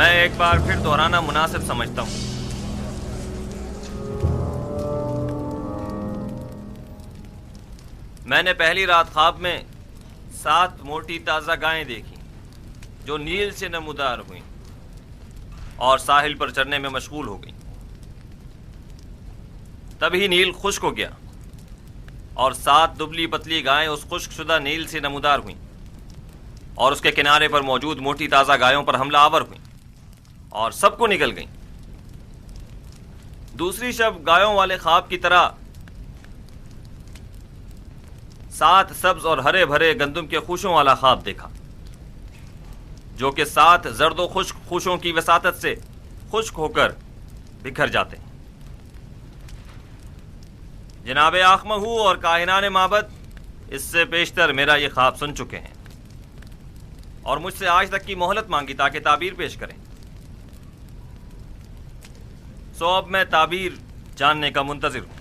میں ایک بار پھر دہرانا مناسب سمجھتا ہوں۔ میں نے پہلی رات خواب میں 7 موٹی تازہ گائیں دیکھی جو نیل سے نمودار ہوئیں اور ساحل پر چرنے میں مشغول ہو گئیں۔ تبھی نیل خشک ہو گیا اور 7 دبلی پتلی گائیں اس خشک شدہ نیل سے نمودار ہوئیں اور اس کے کنارے پر موجود موٹی تازہ گایوں پر حملہ آور ہوئیں اور سب کو نگل گئیں۔ دوسری شب گایوں والے خواب کی طرح 7 سبز اور ہرے بھرے گندم کے خوشوں والا خواب دیکھا جو کہ 7 زرد و خشک خوشوں کی وساطت سے خشک ہو کر بکھر جاتے ہیں۔ جناب آخمہو اور کاہنان معبد اس سے پیشتر میرا یہ خواب سن چکے ہیں اور مجھ سے آج تک کی مہلت مانگی تاکہ تعبیر پیش کریں۔ سو اب میں تعبیر جاننے کا منتظر ہوں۔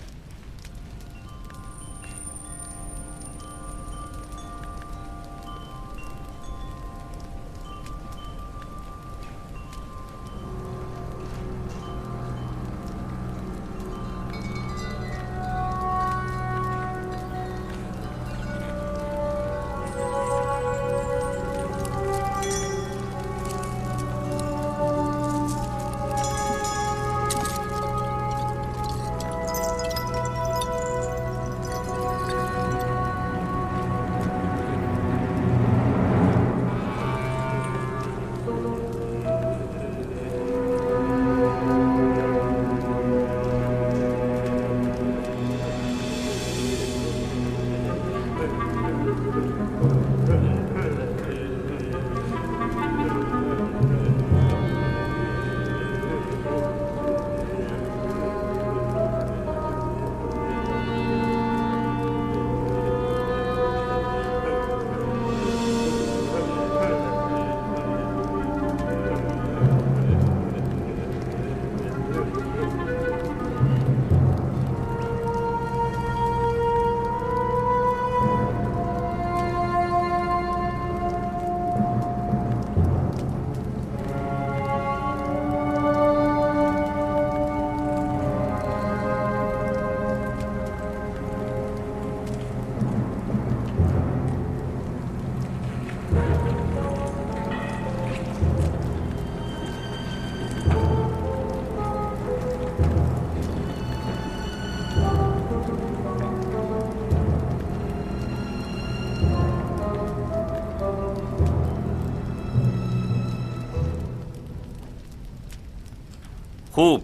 خوب،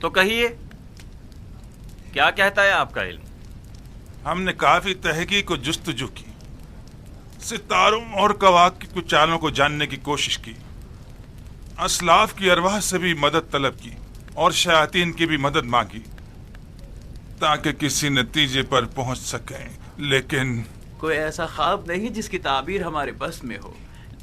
تو کہیے کیا کہتا ہے آپ کا علم؟ ہم نے کافی تحقیق و جستجو کی، ستاروں اور کواکب کی چالوں کو جاننے کی کوشش کی، اسلاف کی ارواح سے بھی مدد طلب کی اور شیاطین کی بھی مدد مانگی تاکہ کسی نتیجے پر پہنچ سکیں، لیکن کوئی ایسا خواب نہیں جس کی تعبیر ہمارے بس میں ہو۔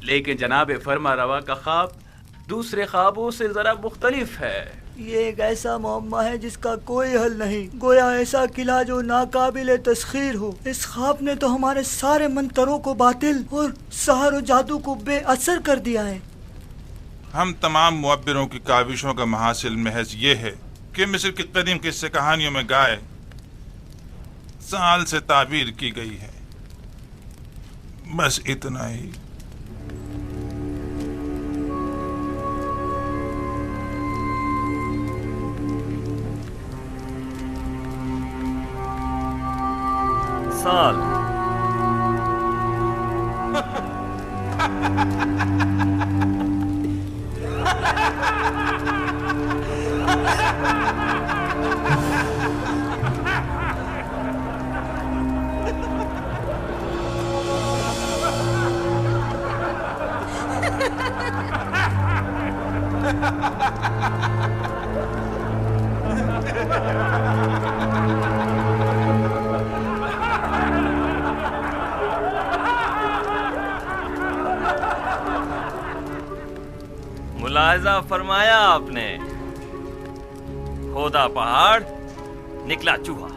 لیکن جناب فرما روا کا خواب دوسرے خوابوں سے ذرا مختلف ہے۔ یہ ایک ایسا معمہ ہے جس کا کوئی حل نہیں، گویا ایسا قلعہ جو ناقابل تسخیر ہو۔ اس خواب نے تو ہمارے سارے منتروں کو باطل اور سحر و جادو کو بے اثر کر دیا ہے۔ ہم تمام معبروں کی کاوشوں کا محاصل محض یہ ہے کہ مصر کی قدیم قصے کہانیوں میں گائے سال سے تعبیر کی گئی ہے، بس اتنا ہی۔ سال ملاحظہ فرمایا آپ نے، کھودا پہاڑ نکلا چوہا۔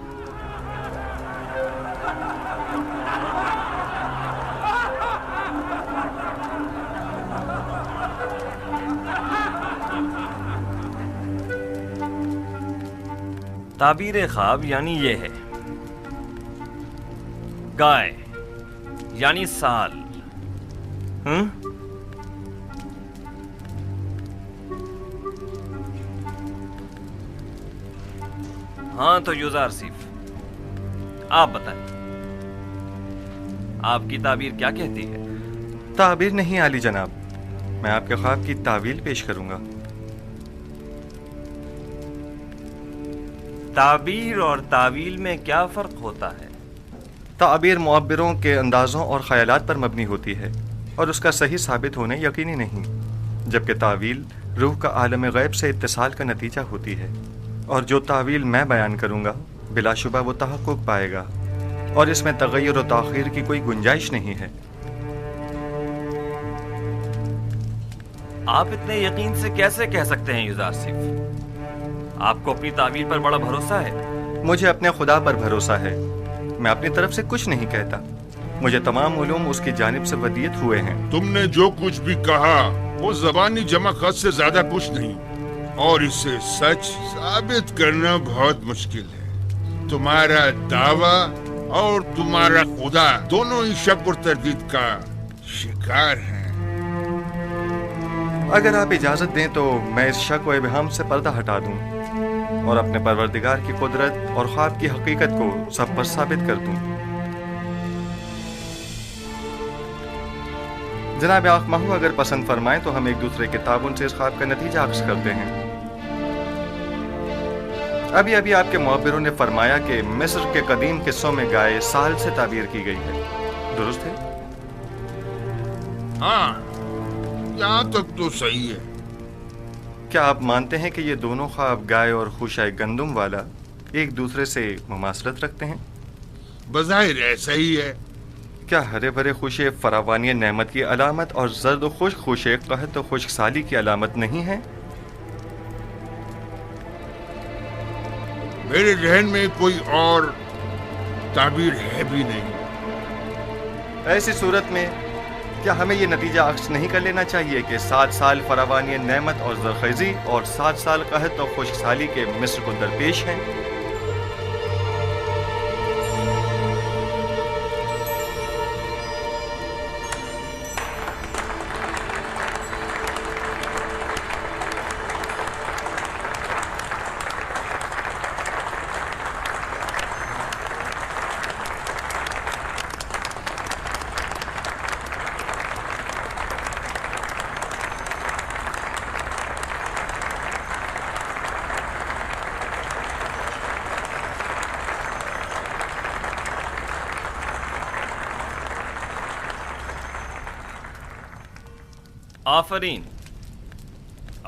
تعبیر خواب یعنی یہ ہے، گائے یعنی سال. ہاں تو یوزار سیف، آپ بتائیں آپ کی تعبیر کیا کہتی ہے؟ تعبیر نہیں عالی جناب، میں آپ کے خواب کی تعویل پیش کروں گا. تعبیر اور تعویل میں کیا فرق ہوتا ہے؟ تعبیر معبروں کے اندازوں اور خیالات پر مبنی ہوتی ہے اور اس کا صحیح ثابت ہونا یقینی نہیں، جبکہ تعویل روح کا عالم غیب سے اتصال کا نتیجہ ہوتی ہے، اور جو تعویل میں بیان کروں گا بلا شبہ وہ تحقق پائے گا، اور اس میں تغیر و تاخیر کی کوئی گنجائش نہیں ہے. آپ اتنے یقین سے کیسے کہہ سکتے ہیں یوزار سیف؟ آپ کو اپنی تعبیر پر بڑا بھروسہ ہے. مجھے اپنے خدا پر بھروسہ ہے، میں اپنی طرف سے کچھ نہیں کہتا، مجھے تمام علوم اس کی جانب سے ودیت ہوئے ہیں. تم نے جو کچھ بھی کہا وہ زبانی جمع خط سے زیادہ کچھ نہیں، اور اسے سچ ثابت کرنا بہت مشکل ہے. تمہارا دعویٰ اور تمہارا خدا دونوں ہی شک اور تردید کا شکار ہیں. اگر آپ اجازت دیں تو میں اس شک و ابہام سے پردہ ہٹا دوں اور اپنے پروردگار کی قدرت اور خواب کی حقیقت کو سب پر ثابت کر دوں. جناب آنکھ ماہو اگر پسند فرمائیں تو ہم ایک دوسرے کے تعاون سے اس خواب کا نتیجہ عکس کرتے ہیں. ابھی آپ کے معبروں نے فرمایا کہ مصر کے قدیم قصوں میں گائے سال سے تعبیر کی گئی ہے، درست ہے؟ ہاں، یہاں تک تو صحیح ہے. کیا آپ مانتے ہیں کہ یہ دونوں خواب گائے اور خوشۂ گندم والا ایک دوسرے سے مماثلت رکھتے ہیں؟ بظاہر ایسا ہی ہے. کیا ہرے بھرے خوشے فراوانی نعمت کی علامت اور زرد و خشک خوشے قحط و خشک سالی کی علامت نہیں ہے؟ میرے ذہن میں کوئی اور تعبیر ہے بھی نہیں. ایسی صورت میں کیا ہمیں یہ نتیجہ عکس نہیں کر لینا چاہیے کہ 7 سال فراوانی نعمت اور زرخیزی اور 7 سال قحط اور خشک سالی کے مصر کو درپیش ہیں؟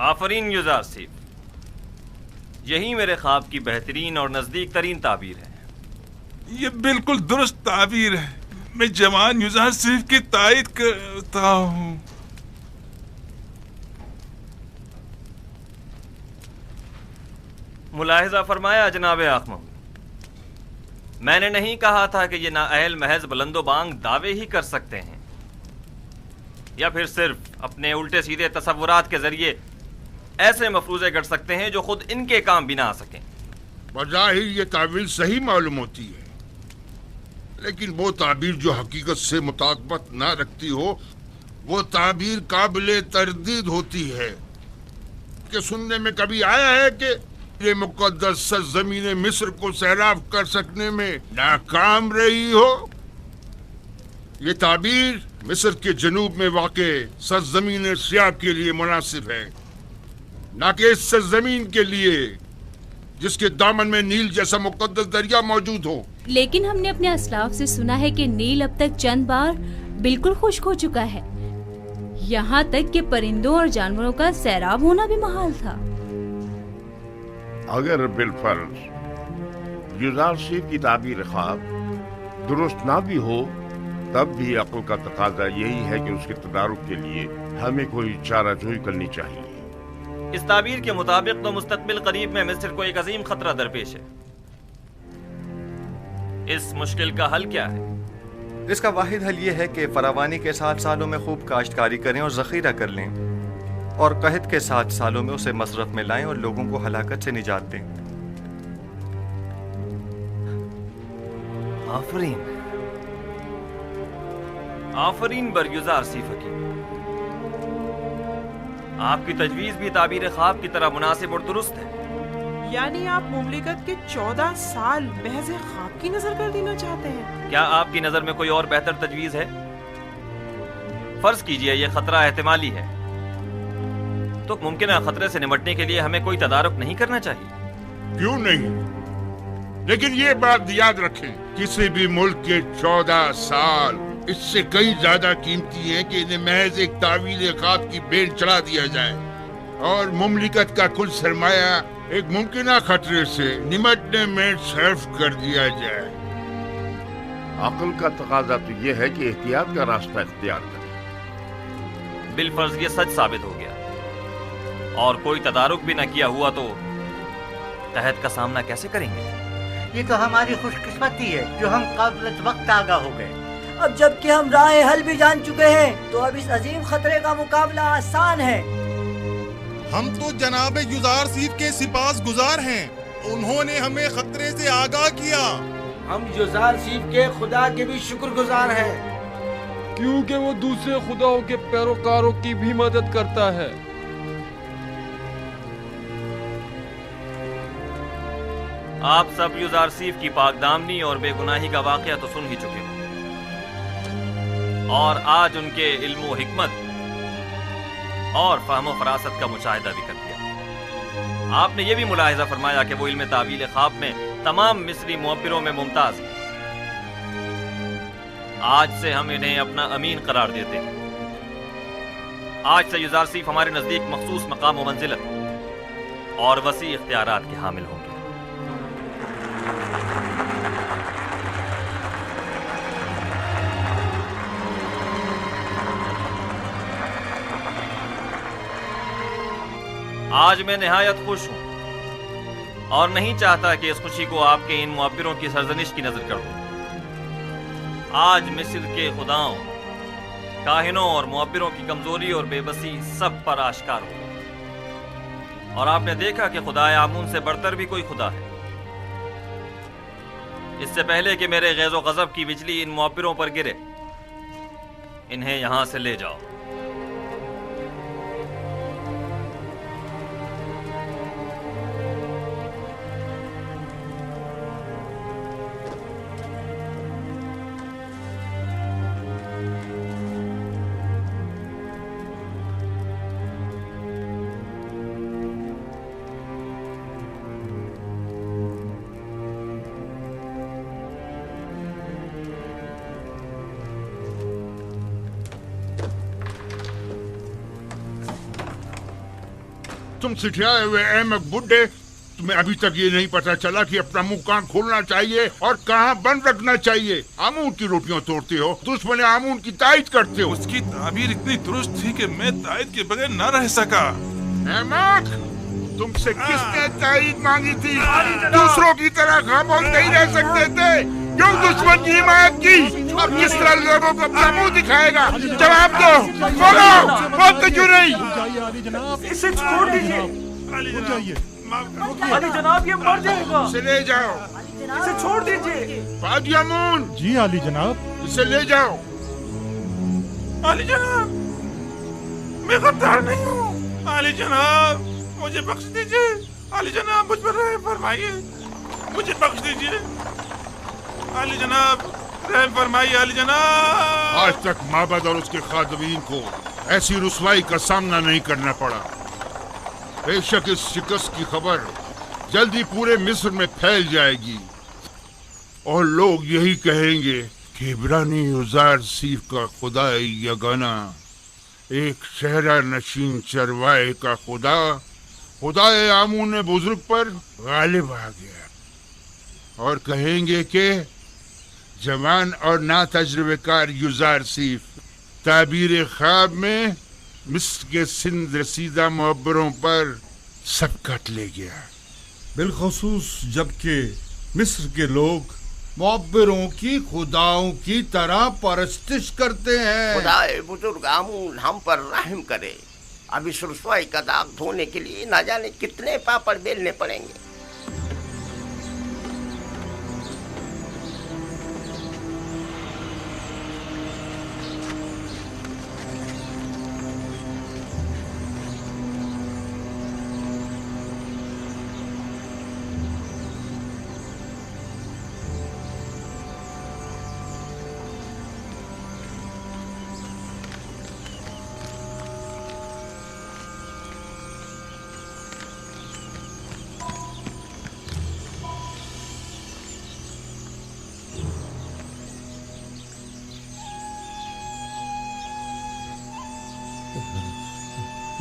آفرین یوزار سیف، یہی میرے خواب کی بہترین اور نزدیک ترین تعبیر ہے. یہ بالکل درست تعبیر ہے. میں جوان یوزار سیف کی تائید کرتا ہوں. ملاحظہ فرمایا جناب آخم، میں نے نہیں کہا تھا کہ یہ نااہل محض بلند و بانگ دعوے ہی کر سکتے ہیں یا پھر صرف اپنے الٹے سیدھے تصورات کے ذریعے ایسے مفروضے گڑھ سکتے ہیں جو خود ان کے کام بھی نہ آ سکیں. بظاہر یہ تعبیر صحیح معلوم ہوتی ہے، لیکن وہ تعبیر جو حقیقت سے مطابقت نہ رکھتی ہو وہ تعبیر قابل تردید ہوتی ہے. کہ سننے میں کبھی آیا ہے کہ یہ مقدس سرزمین مصر کو سیراب کر سکنے میں ناکام رہی ہو؟ یہ تعبیر مصر کے جنوب میں واقع سرزمین سیاہ کے لیے مناسب ہے، نہ کہ اس سرزمین کے لیے جس کے دامن میں نیل جیسا مقدس دریا موجود ہو. لیکن ہم نے اپنے اسلاف سے سنا ہے کہ نیل اب تک چند بار بالکل خشک ہو چکا ہے، یہاں تک کہ پرندوں اور جانوروں کا سیراب ہونا بھی محال تھا. اگر بالفرض یوزار سیف کی تعبیر خواب درست نہ بھی ہو، تب بھی عقل کا تقاضا یہی ہے کہ اس کے تدارک کے لیے ہمیں کوئی چارہ جوئی کرنی چاہیے. اس تعبیر کے مطابق تو مستقبل قریب میں مصر کو ایک عظیم خطرہ درپیش ہے. اس مشکل کا حل کیا ہے؟ اس کا واحد حل یہ ہے کہ فراوانی کے 7 سالوں میں خوب کاشتکاری کریں اور ذخیرہ کر لیں، اور قحط کے 7 سالوں میں اسے مصرف میں لائیں اور لوگوں کو ہلاکت سے نجات دیں. آفرین آفرین برگزار سی حکیم، آپ کی تجویز بھی تعبیر خواب کی طرح مناسب اور درست ہے۔ یعنی آپ مملکت کے 14 سال محض خواب کی نظر کر دینا چاہتے ہیں؟ کیا آپ کی نظر میں کوئی اور بہتر تجویز ہے؟ فرض کیجئے یہ خطرہ احتمالی ہے، تو ممکنہ خطرے سے نمٹنے کے لیے ہمیں کوئی تدارک نہیں کرنا چاہیے؟ کیوں نہیں؟ لیکن یہ بات یاد رکھیں، کسی بھی ملک کے 14 سال اس سے کئی زیادہ قیمتی ہیں کہ انہیں محض ایک تعویل خواب کی بین چڑھا دیا جائے اور مملکت کا کل سرمایہ ایک ممکنہ خطرے سے نمٹنے میں صرف کر دیا جائے۔ عقل کا تقاضا تو یہ ہے کہ احتیاط کا راستہ اختیار کریں۔ بالفرض یہ سچ ثابت ہو گیا اور کوئی تدارک بھی نہ کیا ہوا تو قحط کا سامنا کیسے کریں گے؟ یہ تو ہماری خوش قسمتی ہے جو ہم قبل وقت آگاہ ہو گئے۔ اب جب کہ ہم راہ حل بھی جان چکے ہیں تو اب اس عظیم خطرے کا مقابلہ آسان ہے۔ ہم تو جناب یزار سیف کے سپاس گزار ہیں، انہوں نے ہمیں خطرے سے آگاہ کیا۔ ہم یزار سیف کے خدا کے بھی شکر گزار ہیں، کیونکہ وہ دوسرے خداؤں کے پیروکاروں کی بھی مدد کرتا ہے۔ آپ سب یزار سیف کی پاک دامنی اور بے گناہی کا واقعہ تو سن ہی چکے ہو، اور آج ان کے علم و حکمت اور فہم و فراست کا مشاہدہ بھی کر دیا۔ آپ نے یہ بھی ملاحظہ فرمایا کہ وہ علم تعبیل خواب میں تمام مصری معبروں میں ممتاز ہیں۔ آج سے ہم انہیں اپنا امین قرار دیتے ہیں۔ آج سے یزار سیف ہمارے نزدیک مخصوص مقام و منزلت اور وسیع اختیارات کے حامل ہوں گے۔ آج میں نہایت خوش ہوں اور نہیں چاہتا کہ اس خوشی کو آپ کے ان معبروں کی سرزنش کی نظر کر دوں۔ آج مصر کے خداؤں، کاہنوں اور معبروں کی کمزوری اور بے بسی سب پر آشکار ہو، اور آپ نے دیکھا کہ خدائے آمون سے بڑھتر بھی کوئی خدا ہے۔ اس سے پہلے کہ میرے غیظ و غضب کی بجلی ان معبروں پر گرے، انہیں یہاں سے لے جاؤ۔ تم سٹھیائے ہوئے احمق بڈھے، تمہیں ابھی تک یہ نہیں پتا چلا کہ اپنا منہ کہاں کھولنا چاہیے اور کہاں بند رکھنا چاہیے؟ آمون کی روٹیاں توڑتے ہو، دشمن آمون کی تائید کرتے ہو۔ اس کی تعبیر اتنی درست تھی کہ میں تائید کے بغیر نہ رہ سکا۔ احمق، تم سے کس نے تائید مانگی تھی؟ دوسروں کی طرح خاموش نہیں رہ سکتے تھے، کیوں دشمن کی حمایت کی؟ اب کس طرح لوگوں کو اپنا منہ دکھائے گا؟ جواب دو، بولو، بولتے کیوں نہیں؟ اسے چھوڑ دیجیے علی جناب، یہ مر جائے گا۔ اسے لے جاؤ، اسے چھوڑ دیجیے۔ فادی امون، جی علی جناب۔ اسے لے جاؤ۔ علی جناب، میں غدار نہیں ہوں۔ علی جناب، مجھے بخش دیجیے۔ علی جناب، مجھ پر رحم فرمائیے، مجھے بخش دیجیے۔ علی جناب، رحم فرمائیے۔ علی جناب، آج تک معبد اور اس کے خادمین کو ایسی رسوائی کا سامنا نہیں کرنا پڑا۔ بے شک اس شکست کی خبر جلدی پورے مصر میں پھیل جائے گی اور لوگ یہی کہیں گے کہ عبرانی یزار سیف کا خدا یگانہ، ایک صحرا نشین چروائے کا خدا، خدائے آمون بزرگ پر غالب آ گیا، اور کہیں گے کہ جوان اور نا تجربے کار یزار سیف تعبیر خواب میں مصر کے سندھ رسیدہ معبروں پر سبقت لے گیا، بالخصوص جبکہ مصر کے لوگ معبروں کی خداؤں کی طرح پرستش کرتے ہیں۔ خدائے بزرگ آمون ہم پر رحم کرے، اب اس رسوائی کا داغ دھونے کے لیے نہ جانے کتنے پاپڑ بیلنے پڑیں گے۔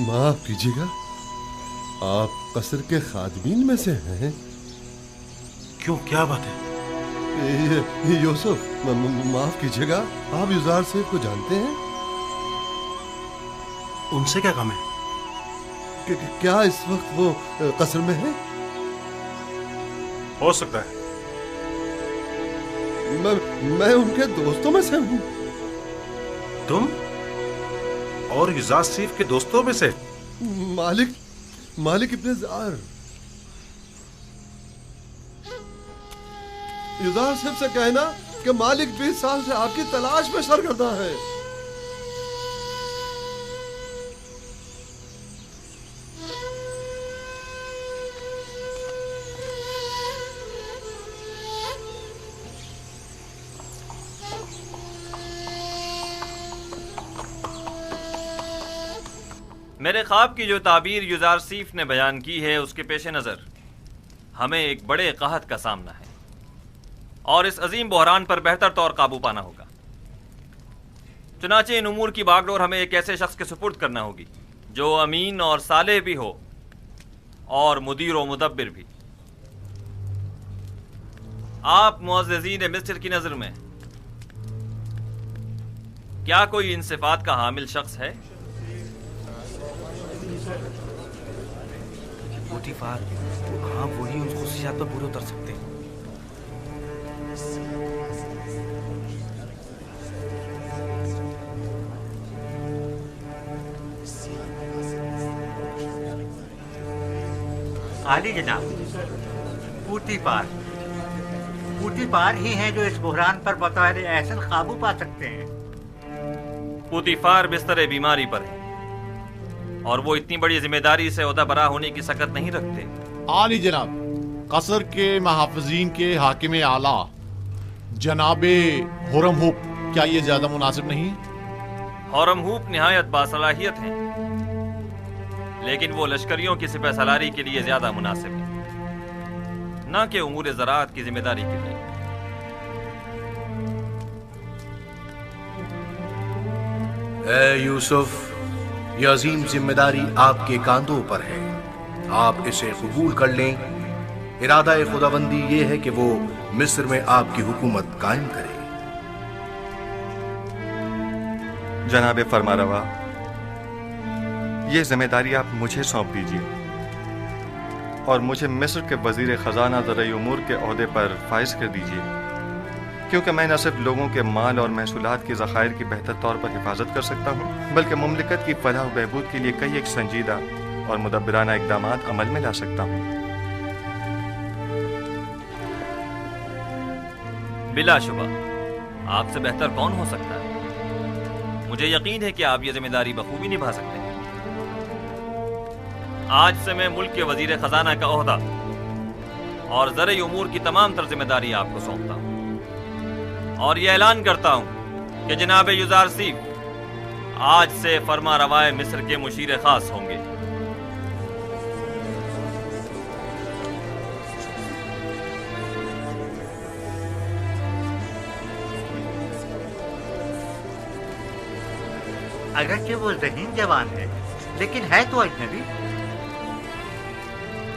معاف کیجیے گا، آپ قصر کے خادمین میں سے ہیں؟ کیوں، کیا بات ہے؟ یوسف، معاف کیجیے گا، آپ یزار صاحب کو جانتے ہیں؟ ان سے کیا کام ہے؟ کیا اس وقت وہ قصر میں ہے؟ ہو سکتا ہے، میں ان کے دوستوں میں سے ہوں۔ تم اور یزار صاحب کے دوستوں میں سے؟ مالک ابن زار، یزار صاحب سے کہنا کہ مالک 20 سال سے آپ کی تلاش میں سرگرداں ہے۔ میرے خواب کی جو تعبیر یزار سیف نے بیان کی ہے، اس کے پیش نظر ہمیں ایک بڑے قحط کا سامنا ہے، اور اس عظیم بحران پر بہتر طور قابو پانا ہوگا۔ چنانچہ ان امور کی باغ ڈور ہمیں ایک ایسے شخص کے سپرد کرنا ہوگی جو امین اور صالح بھی ہو اور مدیر و مدبر بھی۔ آپ معززین مصر کی نظر میں کیا کوئی ان صفات کا حامل شخص ہے؟ پوٹیفار، ہاں وہی ان خصوصیات پر پورے اتر سکتے ہیں۔ عالی جناب، پوٹیفار ہی ہیں جو اس بحران پر بطور احسن قابو پا سکتے ہیں۔ پوٹیفار بستر بیماری پر ہے اور وہ اتنی بڑی ذمہ داری سے عہدہ برا ہونے کی سکت نہیں رکھتے۔ عالی جناب، قصر کے محافظین کے حاکم اعلیٰ جناب ہرم ہوپ، کیا یہ زیادہ مناسب نہیں؟ ہرم ہوپ نہایت باصلاحیت ہیں، لیکن وہ لشکریوں کی سپہ سالاری کے لیے زیادہ مناسب ہیں، نہ کہ امور زراعت کی ذمہ داری کے لیے۔ اے یوسف، یہ عظیم ذمہ داری آپ کے کاندھوں پر ہے، آپ اسے قبول کر لیں۔ ارادہ خداوندی یہ ہے کہ وہ مصر میں آپ کی حکومت قائم کرے۔ جناب فرمانروا، یہ ذمہ داری آپ مجھے سونپ دیجیے اور مجھے مصر کے وزیر خزانہ زرعی امور کے عہدے پر فائز کر دیجیے، کیونکہ میں نہ صرف لوگوں کے مال اور محصولات کے ذخائر کی بہتر طور پر حفاظت کر سکتا ہوں، بلکہ مملکت کی فلاح و بہبود کے لیے کئی ایک سنجیدہ اور مدبرانہ اقدامات عمل میں لا سکتا ہوں۔ بلا شبہ آپ سے بہتر کون ہو سکتا ہے؟ مجھے یقین ہے کہ آپ یہ ذمہ داری بخوبی نبھا سکتے ہیں۔ آج سے میں ملک کے وزیر خزانہ کا عہدہ اور زرعی امور کی تمام تر ذمہ داری آپ کو سونپتا ہوں، اور یہ اعلان کرتا ہوں کہ جناب یزار سیف آج سے فرما روائے مصر کے مشیر خاص ہوں گے۔ اگرچہ وہ ذہین جوان ہے، لیکن ہے تو اجنبی۔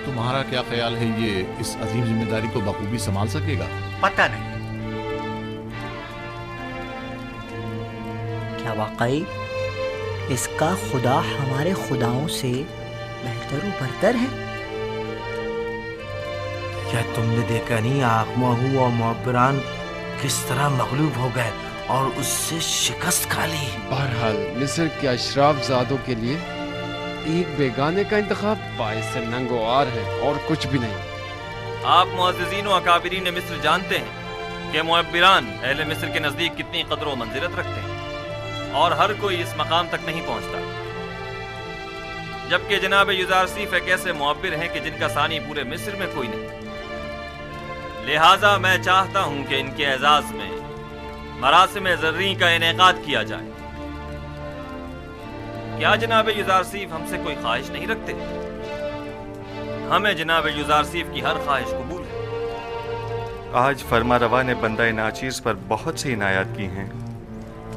تمہارا کیا خیال ہے، یہ اس عظیم ذمہ داری کو بخوبی سنبھال سکے گا؟ پتہ نہیں۔ کیا واقعی اس کا خدا ہمارے خداؤں سے بہتر و برتر ہے؟ کیا تم نے دیکھا نہیں آخماہو اور معبران کس طرح مغلوب ہو گئے اور اس سے شکست کھا لی؟ بہرحال مصر کے اشراف زادوں کے لیے ایک بیگانے کا انتخاب باعث ننگ و عار ہے اور کچھ بھی نہیں۔ آپ معززین و اکابرین مصر جانتے ہیں کہ معبران اہل مصر کے نزدیک کتنی قدر و منزلت رکھتے ہیں، اور ہر کوئی اس مقام تک نہیں پہنچتا، جبکہ جناب یزار سیف ایک ایسے معبر ہیں کہ جن کا ثانی پورے مصر میں کوئی نہیں۔ لہٰذا میں چاہتا ہوں کہ ان کے اعزاز میں مراسم زرعی کا انعقاد کیا جائے۔ کیا جناب یزار سیف ہم سے کوئی خواہش نہیں رکھتے؟ ہمیں جناب یزار سیف کی ہر خواہش قبول ہے۔ آج فرما روا نے بندہ ناچیز پر بہت سی عنایات کی ہیں،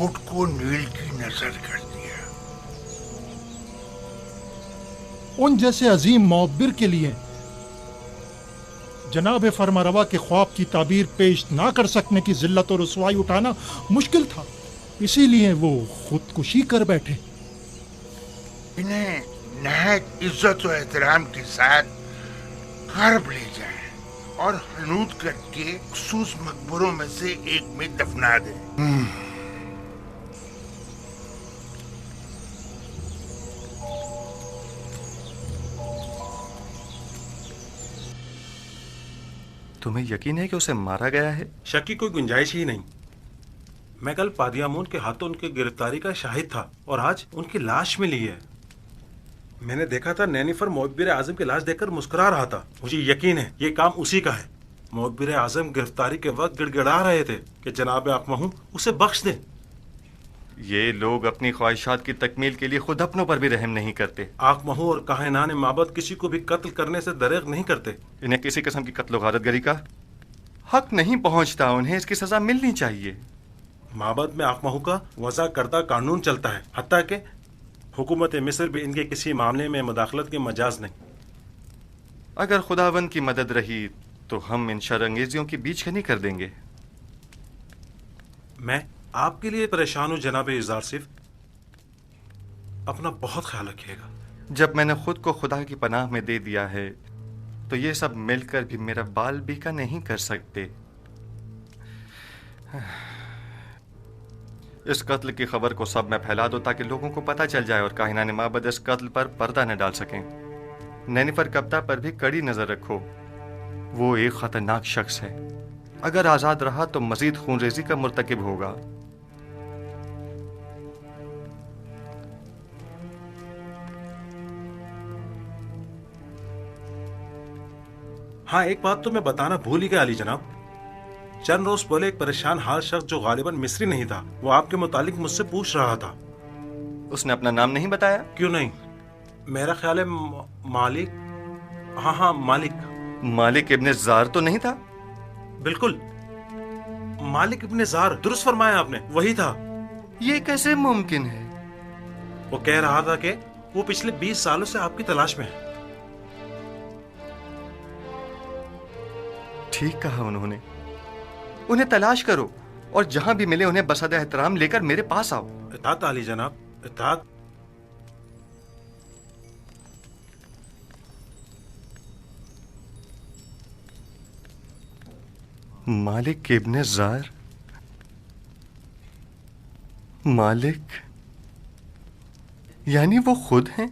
خود کو نیل کی نظر کر دیا۔ ان جیسے عظیم معبر کے لیے جناب فرمانروا کے خواب کی تعبیر پیش نہ کر سکنے کی ذلت و رسوائی اٹھانا مشکل تھا، اسی لیے وہ خودکشی کر بیٹھے۔ انہیں نہایت عزت و احترام کے ساتھ غرب لے جائیں اور حنوط کر کے مخصوص مقبروں میں سے ایک میں دفنا دیں۔ تمہیں یقین ہے کہ اسے مارا گیا ہے؟ شک کی کوئی گنجائش ہی نہیں۔ میں کل پادیامون کے ہاتھوں ان کی گرفتاری کا شاہد تھا اور آج ان کی لاش ملی ہے۔ میں نے دیکھا تھا نینیفر معبر اعظم کی لاش دیکھ کر مسکرا رہا تھا۔ مجھے یقین ہے یہ کام اسی کا ہے۔ معبر اعظم گرفتاری کے وقت گڑ گڑا رہے تھے کہ جناب آقمہو اسے بخش دیں۔ یہ لوگ اپنی خواہشات کی تکمیل کے لیے خود اپنوں پر بھی رحم نہیں کرتے۔ آقمہو اور کاہنان معبد کسی کو بھی قتل کرنے سے دریغ نہیں کرتے۔ انہیں کسی قسم کی قتل و غارت گری کا حق نہیں پہنچتا، انہیں اس کی سزا ملنی چاہیے۔ معبد میں آقمہو کا وضع کردہ قانون چلتا ہے، حتیٰ کہ حکومت مصر بھی ان کے کسی معاملے میں مداخلت کے مجاز نہیں۔ اگر خداوند کی مدد رہی تو ہم ان شر انگیزیوں کی بیچ کنی کر دیں گے۔ میں آپ کے لیے پریشان ہوں جناب یزارسیف، اپنا بہت خیال رکھیے گا۔ جب میں نے خود کو خدا کی پناہ میں دے دیا ہے تو یہ سب مل کر بھی میرا بال بیکا نہیں کر سکتے۔ اس قتل کی خبر کو سب میں پھیلا دو تاکہ لوگوں کو پتہ چل جائے اور کاہنان معبد اس قتل پر پردہ نہ ڈال سکیں۔ نینیفر کپتا پر بھی کڑی نظر رکھو، وہ ایک خطرناک شخص ہے، اگر آزاد رہا تو مزید خون ریزی کا مرتکب ہوگا۔ ہاں ایک بات تو میں بتانا بھول ہی گیا علی جناب، چند روز پہلے ایک پریشان حال شخص جو غالباً مصری نہیں تھا، وہ آپ کے متعلق مجھ سے پوچھ رہا تھا۔ اس نے اپنا نام نہیں بتایا؟ کیوں نہیں، میرا خیال ہے مالک، ہاں مالک۔ مالک ابن زار تو نہیں تھا؟ بالکل، مالک ابن زار، درست فرمایا آپ نے، وہی تھا۔ یہ کیسے ممکن ہے؟ وہ کہہ رہا تھا کہ وہ پچھلے 20 سالوں سے آپ کی تلاش میں ہے۔ ٹھیک کہا انہوں نے، انہیں تلاش کرو اور جہاں بھی ملے انہیں بسادہ احترام لے کر میرے پاس آؤ۔ اطاعت علی جناب، اطاعت۔ مالک ابن زار، مالک یعنی وہ خود ہیں؟